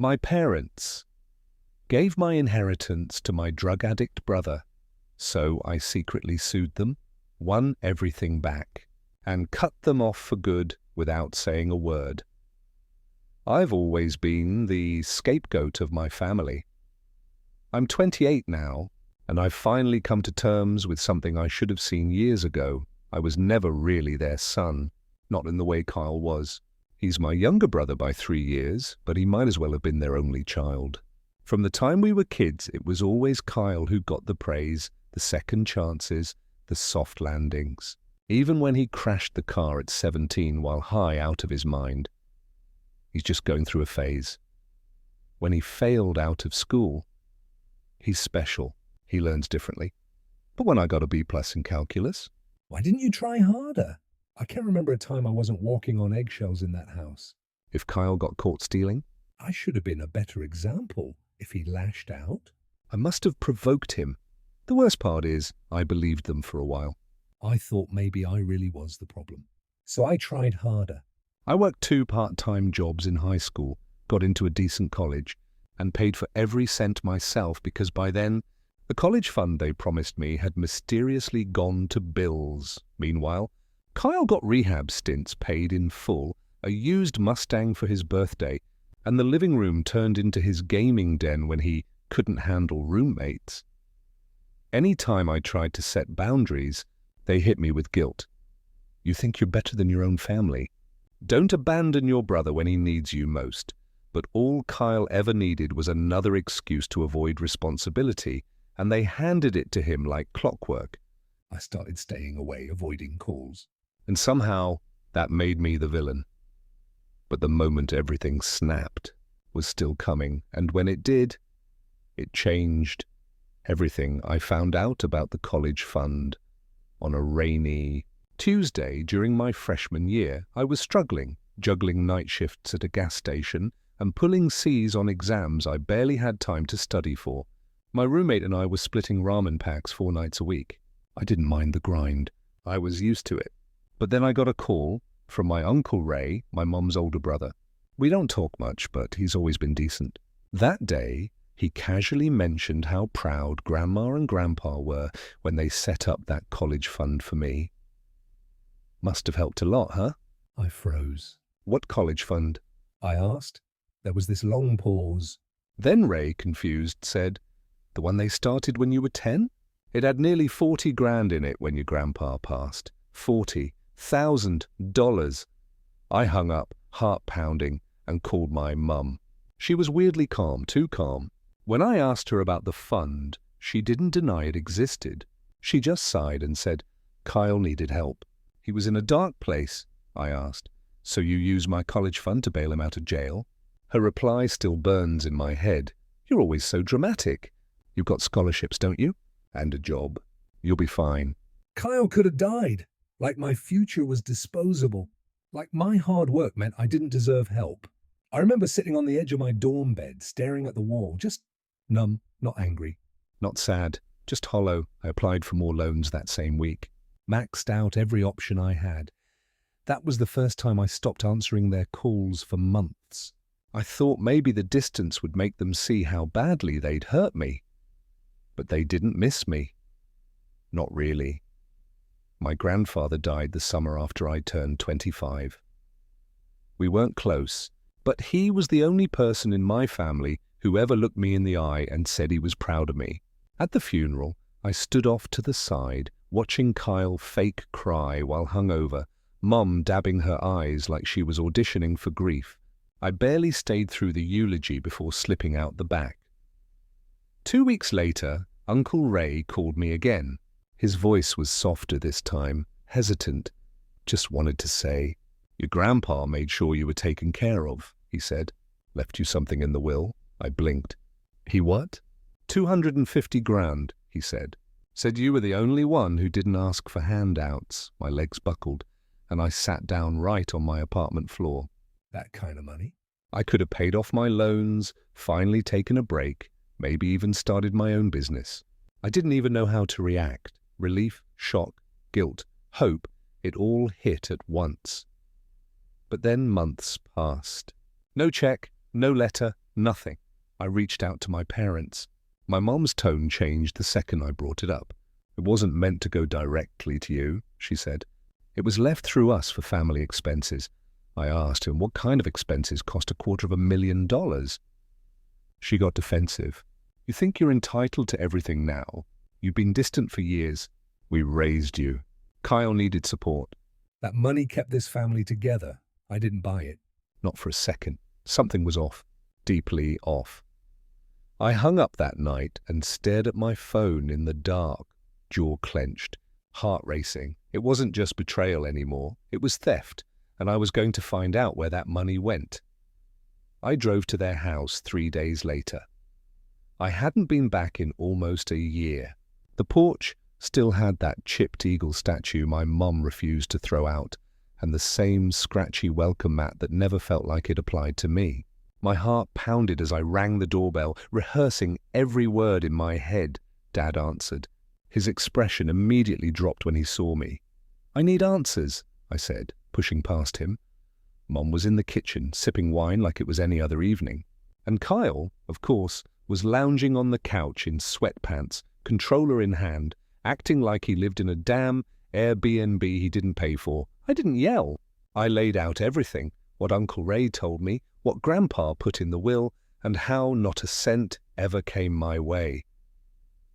My parents gave my inheritance to my drug addict brother, so I secretly sued them, won everything back, and cut them off for good without saying a word. I've always been the scapegoat of my family. I'm 28 now, and I've finally come to terms with something I should have seen years ago. I was never really their son, not in the way Kyle was. He's my younger brother by 3 years, but he might as well have been their only child. From the time we were kids, it was always Kyle who got the praise, the second chances, the soft landings. Even when he crashed the car at 17 while high out of his mind. He's just going through a phase. When he failed out of school, he's special. He learns differently. But when I got a B+ in calculus, Why didn't you try harder? I can't remember a time I wasn't walking on eggshells in that house. if Kyle got caught stealing, I should have been a better example if he lashed out. I must have provoked him. The worst part is, I believed them for a while. I thought maybe I really was the problem. So I tried harder. I worked 2 part-time jobs in high school, got into a decent college, and paid for every cent myself because by then, the college fund they promised me had mysteriously gone to bills. Meanwhile, Kyle got rehab stints paid in full, a used Mustang for his birthday, and the living room turned into his gaming den when he couldn't handle roommates. Any time I tried to set boundaries, they hit me with guilt. You think you're better than your own family? Don't abandon your brother when he needs you most. But all Kyle ever needed was another excuse to avoid responsibility, and they handed it to him like clockwork. I started staying away, avoiding calls. And somehow, that made me the villain. But the moment everything snapped was still coming, and when it did, it changed everything. I found out about the college fund on a rainy Tuesday during my freshman year. I was struggling, juggling night shifts at a gas station and pulling C's on exams I barely had time to study for. My roommate and I were splitting ramen packs 4 nights a week. I didn't mind the grind. I was used to it. But then I got a call from my Uncle Ray, my mom's older brother. We don't talk much, but he's always been decent. That day, he casually mentioned how proud Grandma and Grandpa were when they set up that college fund for me. Must have helped a lot, huh? I froze. What college fund? I asked. There was this long pause. Then Ray, confused, said, the one they started when you were 10? It had nearly 40 grand in it when your grandpa passed. $40,000. I hung up, heart pounding, and called my mum. She was weirdly calm, too calm. When I asked her about the fund, she didn't deny it existed. She just sighed and said, Kyle needed help. He was in a dark place, I asked. So you use my college fund to bail him out of jail? Her reply still burns in my head. You're always so dramatic. You've got scholarships, don't you? And a job. You'll be fine. Kyle could have died. Like my future was disposable. Like my hard work meant I didn't deserve help. I remember sitting on the edge of my dorm bed, staring at the wall, just numb, not angry. Not sad, just hollow. I applied for more loans that same week. Maxed out every option I had. That was the first time I stopped answering their calls for months. I thought maybe the distance would make them see how badly they'd hurt me. But they didn't miss me. Not really. My grandfather died the summer after I turned 25. We weren't close, but he was the only person in my family who ever looked me in the eye and said he was proud of me. At the funeral, I stood off to the side, watching Kyle fake cry while hungover, Mum dabbing her eyes like she was auditioning for grief. I barely stayed through the eulogy before slipping out the back. 2 weeks later, Uncle Ray called me again. His voice was softer this time, hesitant. Just wanted to say, your grandpa made sure you were taken care of, he said. Left you something in the will? I blinked. He what? 250 grand, he said. Said you were the only one who didn't ask for handouts. My legs buckled, and I sat down right on my apartment floor. That kind of money? I could have paid off my loans, finally taken a break, maybe even started my own business. I didn't even know how to react. Relief, shock, guilt, hope, it all hit at once. But then months passed. No check, no letter, Nothing. I reached out to my parents. My mom's tone changed the second I brought it up. It wasn't meant to go directly to you, she said. It was left through us for family expenses. I asked him what kind of expenses cost $250,000. She got defensive. You think you're entitled to everything now? You've been distant for years. We raised you. Kyle needed support. That money kept this family together. I didn't buy it. Not for a second. Something was off. Deeply off. I hung up that night and stared at my phone in the dark, jaw clenched, heart racing. It wasn't just betrayal anymore. It was theft, and I was going to find out where that money went. I drove to their house 3 days later. I hadn't been back in almost a year. The porch still had that chipped eagle statue my mom refused to throw out, and the same scratchy welcome mat that never felt like it applied to me. My heart pounded as I rang the doorbell, rehearsing every word in my head. Dad answered. His expression immediately dropped when he saw me. I need answers, I said, pushing past him. Mom was in the kitchen, sipping wine like it was any other evening. And Kyle, of course, was lounging on the couch in sweatpants, controller in hand, acting like he lived in a damn Airbnb he didn't pay for. I didn't yell. I laid out everything, what Uncle Ray told me, what Grandpa put in the will, and how not a cent ever came my way.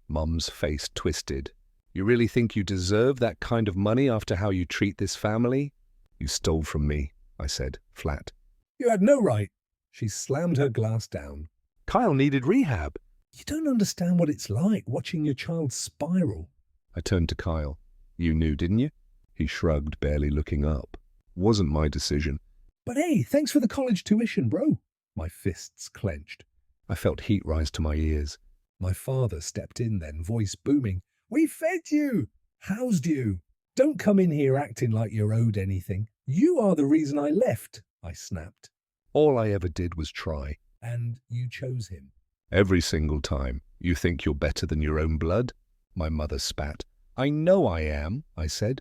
Mum's face twisted. You really think you deserve that kind of money after how you treat this family? You stole from me, I said, flat. You had no right. She slammed her glass down. Kyle needed rehab. You don't understand what it's like watching your child spiral. I turned to Kyle. You knew, didn't you? He shrugged, barely looking up. Wasn't my decision. But hey, thanks for the college tuition, bro. My fists clenched. I felt heat rise to my ears. My father stepped in then, voice booming. We fed you, housed you. Don't come in here acting like you're owed anything. You are the reason I left, I snapped. All I ever did was try. And you chose him. Every single time. You think you're better than your own blood? My mother spat. I know I am, I said,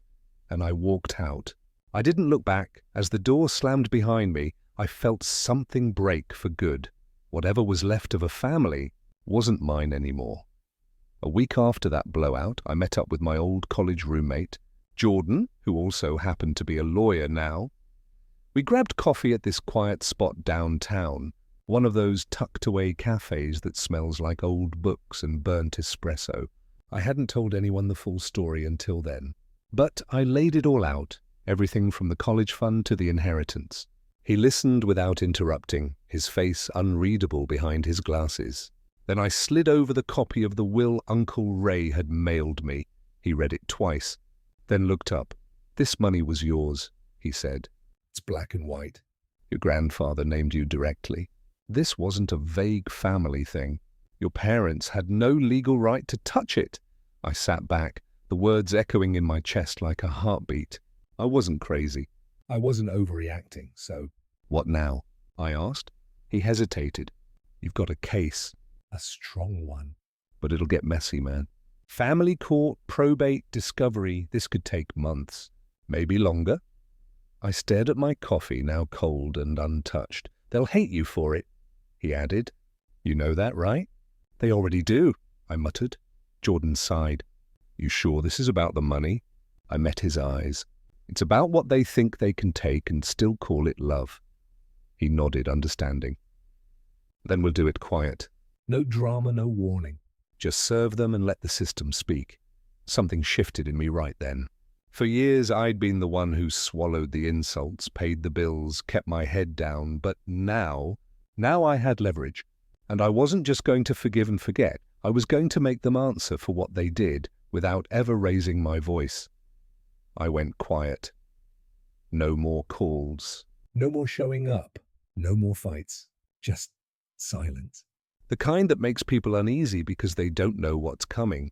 and I walked out. I didn't look back. As the door slammed behind me, I felt something break for good. Whatever was left of a family wasn't mine anymore. A week after that blowout, I met up with my old college roommate, Jordan, who also happened to be a lawyer now. We grabbed coffee at this quiet spot downtown, one of those tucked-away cafes that smells like old books and burnt espresso. I hadn't told anyone the full story until then, but I laid it all out, everything from the college fund to the inheritance. He listened without interrupting, his face unreadable behind his glasses. Then I slid over the copy of the will Uncle Ray had mailed me. He read it twice, then looked up. This money was yours, he said. It's black and white. Your grandfather named you directly. This wasn't a vague family thing. Your parents had no legal right to touch it. I sat back, the words echoing in my chest like a heartbeat. I wasn't crazy. I wasn't overreacting, so... What now? I asked. He hesitated. You've got a case. A strong one. But it'll get messy, man. Family court, probate, discovery, this could take months. Maybe longer. I stared at my coffee, now cold and untouched. They'll hate you for it, he added. You know that, right? They already do, I muttered. Jordan sighed. You sure this is about the money? I met his eyes. It's about what they think they can take and still call it love. He nodded, understanding. Then we'll do it quiet. No drama, no warning. Just serve them and let the system speak. Something shifted in me right then. For years I'd been the one who swallowed the insults, paid the bills, kept my head down, but now I had leverage. And I wasn't just going to forgive and forget. I was going to make them answer for what they did without ever raising my voice. I went quiet. No more calls. No more showing up. No more fights. Just silence. The kind that makes people uneasy because they don't know what's coming.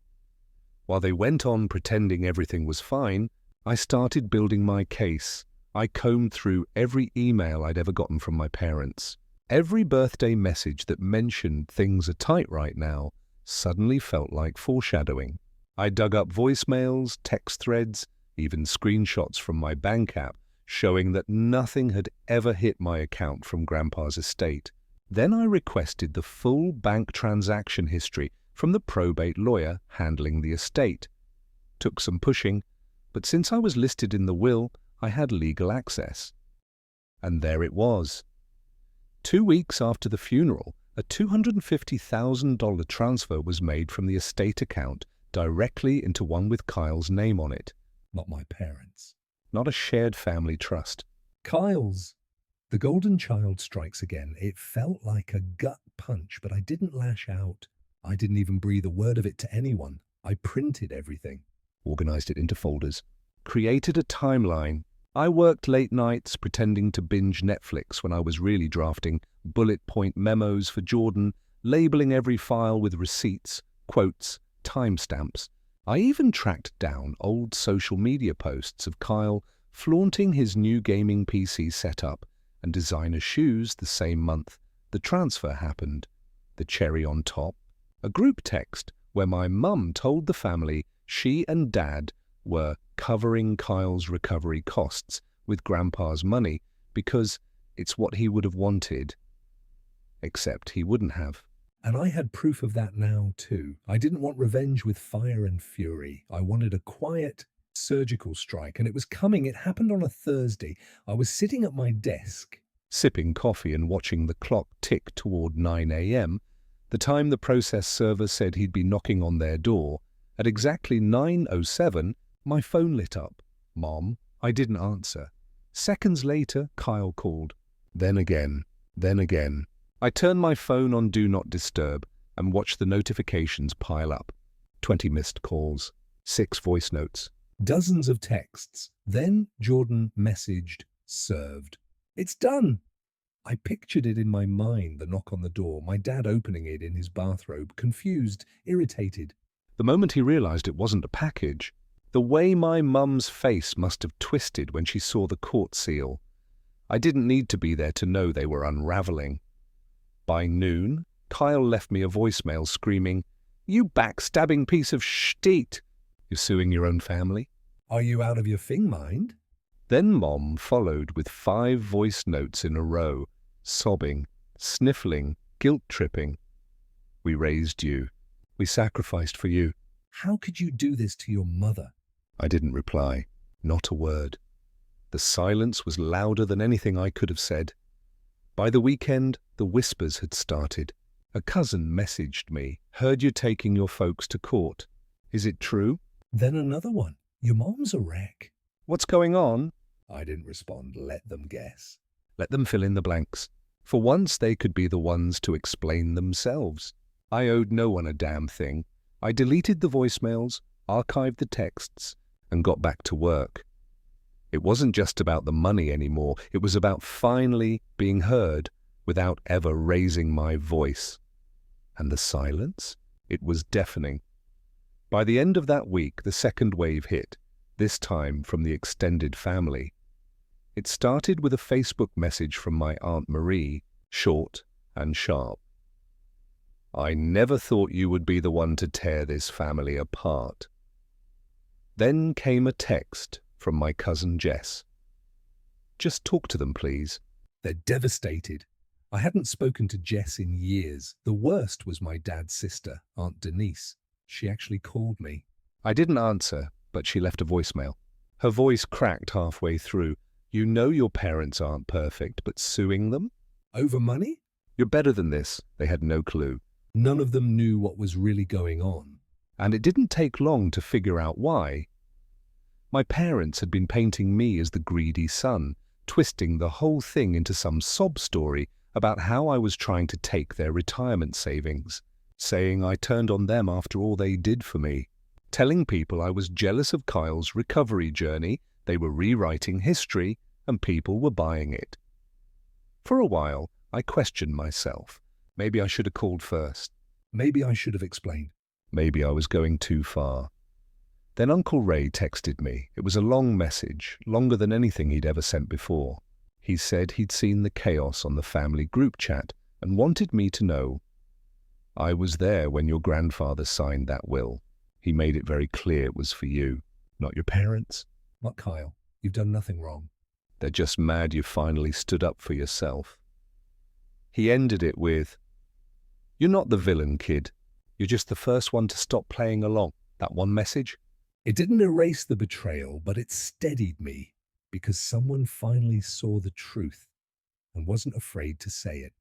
While they went on pretending everything was fine, I started building my case. I combed through every email I'd ever gotten from my parents. Every birthday message that mentioned things are tight right now suddenly felt like foreshadowing. I dug up voicemails, text threads, even screenshots from my bank app showing that nothing had ever hit my account from Grandpa's estate. Then I requested the full bank transaction history from the probate lawyer handling the estate. Took some pushing, but since I was listed in the will, I had legal access. And there it was. 2 weeks after the funeral, a $250,000 transfer was made from the estate account directly into one with Kyle's name on it. Not my parents. Not a shared family trust. Kyle's. The golden child strikes again. It felt like a gut punch, but I didn't lash out. I didn't even breathe a word of it to anyone. I printed everything. Organized it into folders. Created a timeline. I worked late nights pretending to binge Netflix when I was really drafting bullet point memos for Jordan, labeling every file with receipts, quotes, timestamps. I even tracked down old social media posts of Kyle flaunting his new gaming PC setup and designer shoes the same month the transfer happened. The cherry on top, a group text where my mum told the family she and Dad were covering Kyle's recovery costs with Grandpa's money because it's what he would have wanted. Except he wouldn't have. And I had proof of that now, too. I didn't want revenge with fire and fury. I wanted a quiet, surgical strike, and it was coming. It happened on a Thursday. I was sitting at my desk, sipping coffee and watching the clock tick toward 9 a.m., the time the process server said he'd be knocking on their door. At exactly 9:07, my phone lit up. Mom, I didn't answer. Seconds later, Kyle called. Then again. I turned my phone on Do Not Disturb and watched the notifications pile up. 20 missed calls, 6 voice notes. Dozens of texts. Then Jordan messaged, served. It's done. I pictured it in my mind, the knock on the door, my dad opening it in his bathrobe, confused, irritated. The moment he realized it wasn't a package, the way my mum's face must have twisted when she saw the court seal. I didn't need to be there to know they were unraveling. By noon, Kyle left me a voicemail screaming, "You backstabbing piece of shit! You're suing your own family?" Are you out of your mind? Then Mom followed with 5 voice notes in a row, sobbing, sniffling, guilt-tripping. "We raised you. We sacrificed for you." How could you do this to your mother? I didn't reply. Not a word. The silence was louder than anything I could have said. By the weekend, the whispers had started. A cousin messaged me, "Heard you're taking your folks to court. Is it true?" Then another one. Your mom's a wreck. "What's going on?" I didn't respond. Let them guess. Let them fill in the blanks. For once, they could be the ones to explain themselves. I owed no one a damn thing. I deleted the voicemails, archived the texts, and got back to work. It wasn't just about the money anymore. It was about finally being heard without ever raising my voice. And the silence? It was deafening. By the end of that week, the second wave hit, this time from the extended family. It started with a Facebook message from my Aunt Marie, short and sharp. "I never thought you would be the one to tear this family apart." Then came a text from my cousin Jess. "Just talk to them, please." They're devastated. I hadn't spoken to Jess in years. The worst was my dad's sister, Aunt Denise. She actually called me. I didn't answer, but she left a voicemail. Her voice cracked halfway through. "You know your parents aren't perfect, but suing them? Over money? You're better than this." They had no clue. None of them knew what was really going on. And it didn't take long to figure out why. My parents had been painting me as the greedy son, twisting the whole thing into some sob story about how I was trying to take their retirement savings, saying I turned on them after all they did for me, telling people I was jealous of Kyle's recovery journey, they were rewriting history, and people were buying it. For a while, I questioned myself. Maybe I should have called first. Maybe I should have explained. Maybe I was going too far. Then Uncle Ray texted me. It was a long message, longer than anything he'd ever sent before. He said he'd seen the chaos on the family group chat and wanted me to know. "I was there when your grandfather signed that will. He made it very clear it was for you, not your parents." Not Kyle. You've done nothing wrong. "They're just mad you finally stood up for yourself." He ended it with, "You're not the villain, kid. You're just the first one to stop playing along. That one message?" It didn't erase the betrayal, but it steadied me because someone finally saw the truth and wasn't afraid to say it.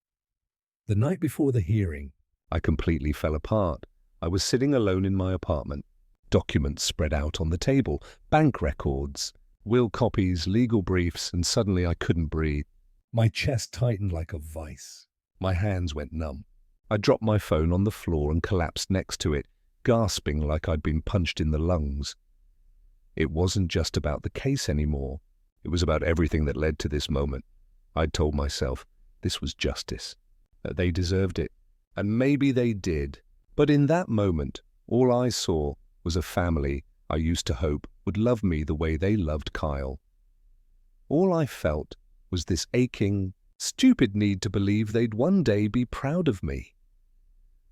The night before the hearing, I completely fell apart. I was sitting alone in my apartment. Documents spread out on the table, bank records, will copies, legal briefs, and suddenly I couldn't breathe. my chest tightened like a vice. My hands went numb. I dropped my phone on the floor and collapsed next to it, gasping like I'd been punched in the lungs. It wasn't just about the case anymore. It was about everything that led to this moment. I'd told myself this was justice, that they deserved it. And maybe they did. But in that moment, all I saw was a family I used to hope would love me the way they loved Kyle. All I felt was this aching, stupid need to believe they'd one day be proud of me.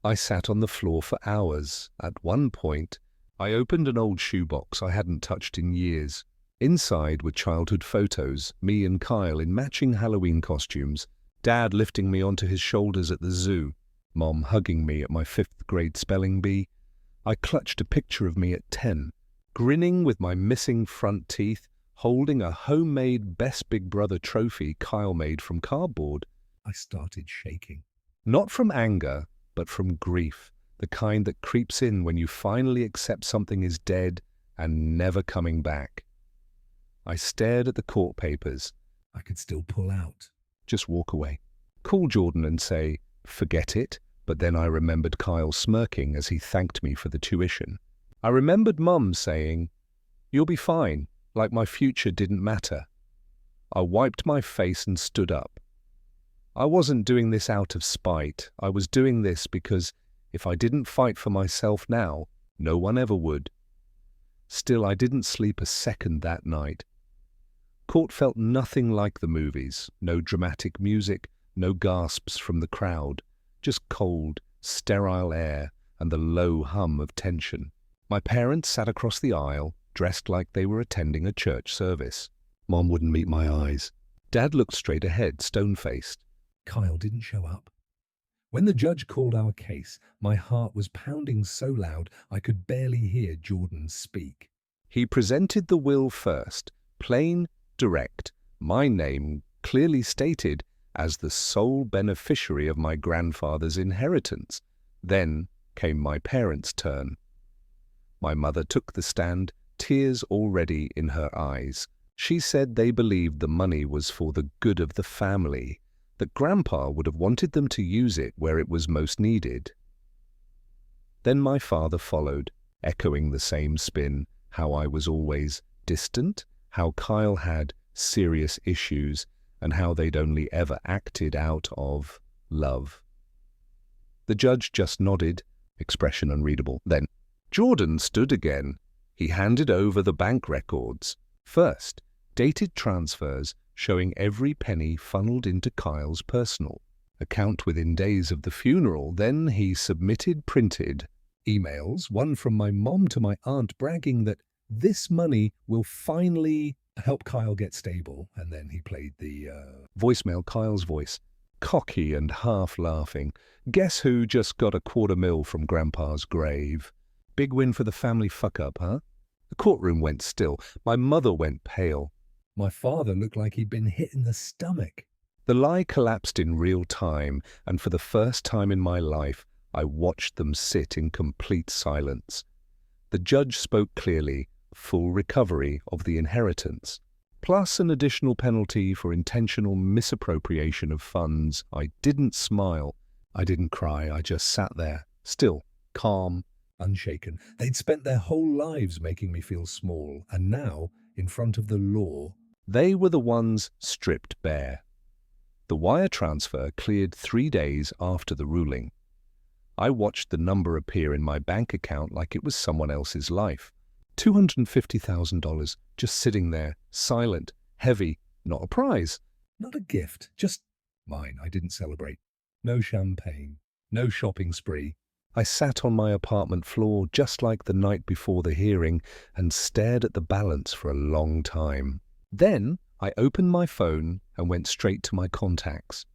I sat on the floor for hours. At one point, I opened an old shoebox I hadn't touched in years. Inside were childhood photos, me and Kyle in matching Halloween costumes, Dad lifting me onto his shoulders at the zoo, Mom hugging me at my 5th grade spelling bee. I clutched a picture of me at 10, grinning with my missing front teeth, holding a homemade Best Big Brother trophy Kyle made from cardboard. I started shaking. Not from anger, but from grief, the kind that creeps in when you finally accept something is dead and never coming back. I stared at the court papers. I could still pull out. Just walk away. Call Jordan and say, "Forget it," but then I remembered Kyle smirking as he thanked me for the tuition. I remembered Mum saying, "You'll be fine," like my future didn't matter. I wiped my face and stood up. I wasn't doing this out of spite. I was doing this because if I didn't fight for myself now, no one ever would. Still, I didn't sleep a second that night. Court felt nothing like the movies. No dramatic music, no gasps from the crowd, just cold, sterile air and the low hum of tension. My parents sat across the aisle, dressed like they were attending a church service. Mom wouldn't meet my eyes. Dad looked straight ahead, stone-faced. Kyle didn't show up. When the judge called our case, my heart was pounding so loud I could barely hear Jordan speak. He presented the will first, plain, direct, my name clearly stated as the sole beneficiary of my grandfather's inheritance. Then came my parents' turn. My mother took the stand, tears already in her eyes. She said they believed the money was for the good of the family, that Grandpa would have wanted them to use it where it was most needed. Then my father followed, echoing the same spin, how I was always distant, how Kyle had serious issues, and how they'd only ever acted out of love. The judge just nodded, expression unreadable. Then Jordan stood again. He handed over the bank records. First, dated transfers showing every penny funneled into Kyle's personal account within days of the funeral. Then he submitted printed emails, one from my mom to my aunt bragging that this money will finally help Kyle get stable. And then he played the voicemail, Kyle's voice, cocky and half laughing. "Guess who just got $250,000 from Grandpa's grave? Big win for the family fuck-up, huh?" The courtroom went still. My mother went pale. My father looked like he'd been hit in the stomach. The lie collapsed in real time, and for the first time in my life, I watched them sit in complete silence. The judge spoke clearly, full recovery of the inheritance, plus an additional penalty for intentional misappropriation of funds. I didn't smile. I didn't cry. I just sat there, still, calm, unshaken. They'd spent their whole lives making me feel small, and now, in front of the law, they were the ones stripped bare. The wire transfer cleared 3 days after the ruling. I watched the number appear in my bank account like it was someone else's life. $250,000 just sitting there, silent, heavy, not a prize. Not a gift, just mine. I didn't celebrate. No champagne, no shopping spree. I sat on my apartment floor just like the night before the hearing and stared at the balance for a long time. Then I opened my phone and went straight to my contacts.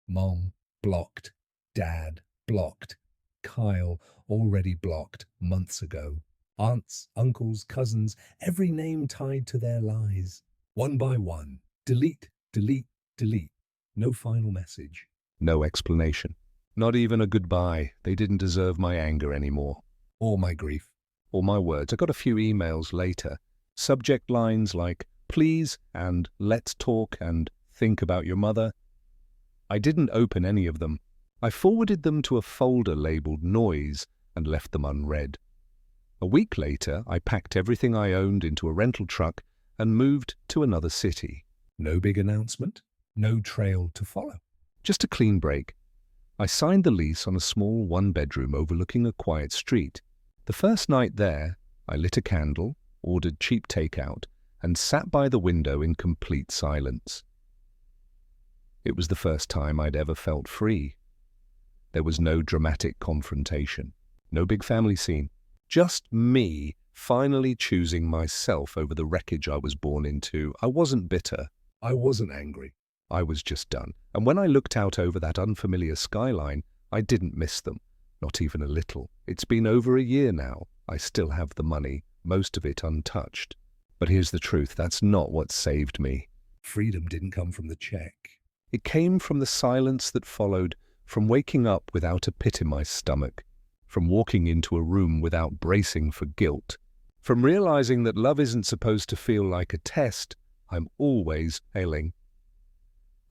Mom, Blocked. Dad, blocked. Kyle, already blocked months ago. Aunts, uncles, cousins, every name tied to their lies. One by one. Delete, delete, delete. No final message. No explanation. Not even a goodbye. They didn't deserve my anger anymore. Or my grief. Or my words. I got a few emails later. Subject lines like, please, and let's talk, and think about your mother. I didn't open any of them. I forwarded them to a folder labeled Noise and left them unread. A week later, I packed everything I owned into a rental truck and moved to another city. No big announcement. No trail to follow. Just a clean break. I signed the lease on a small one-bedroom overlooking a quiet street. The first night there, I lit a candle, ordered cheap takeout, and sat by the window in complete silence. It was the first time I'd ever felt free. There was no dramatic confrontation, no big family scene. Just me finally choosing myself over the wreckage I was born into. I wasn't bitter. I wasn't angry. I was just done. And when I looked out over that unfamiliar skyline, I didn't miss them, not even a little. It's been over a year now. I still have the money, most of it untouched. But here's the truth, that's not what saved me. Freedom didn't come from the check. It came from the silence that followed, from waking up without a pit in my stomach, from walking into a room without bracing for guilt, from realizing that love isn't supposed to feel like a test. I'm always failing.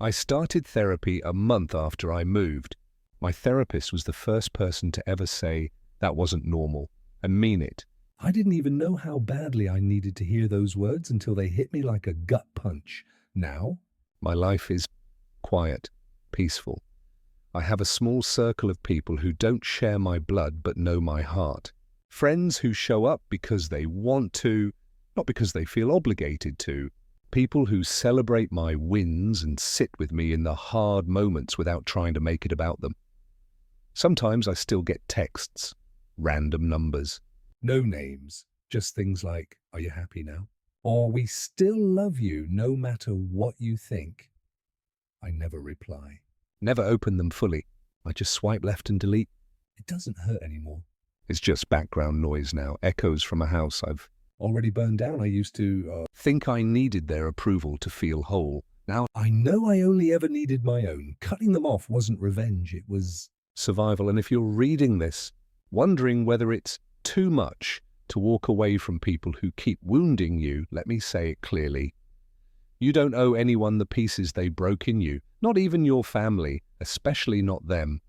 I started therapy a month after I moved. My therapist was the first person to ever say that wasn't normal, and mean it. I didn't even know how badly I needed to hear those words until they hit me like a gut punch. Now, my life is quiet, peaceful. I have a small circle of people who don't share my blood but know my heart. Friends who show up because they want to, not because they feel obligated to. People who celebrate my wins and sit with me in the hard moments without trying to make it about them. Sometimes I still get texts, random numbers. No names, just things like, are you happy now? Or we still love you no matter what you think. I never reply. Never open them fully. I just swipe left and delete. It doesn't hurt anymore. It's just background noise now, echoes from a house I've already burned down. I used to think I needed their approval to feel whole. Now I know I only ever needed my own. Cutting them off wasn't revenge, it was survival. And if you're reading this, wondering whether it's too much to walk away from people who keep wounding you, let me say it clearly. You don't owe anyone the pieces they broke in you, not even your family, especially not them.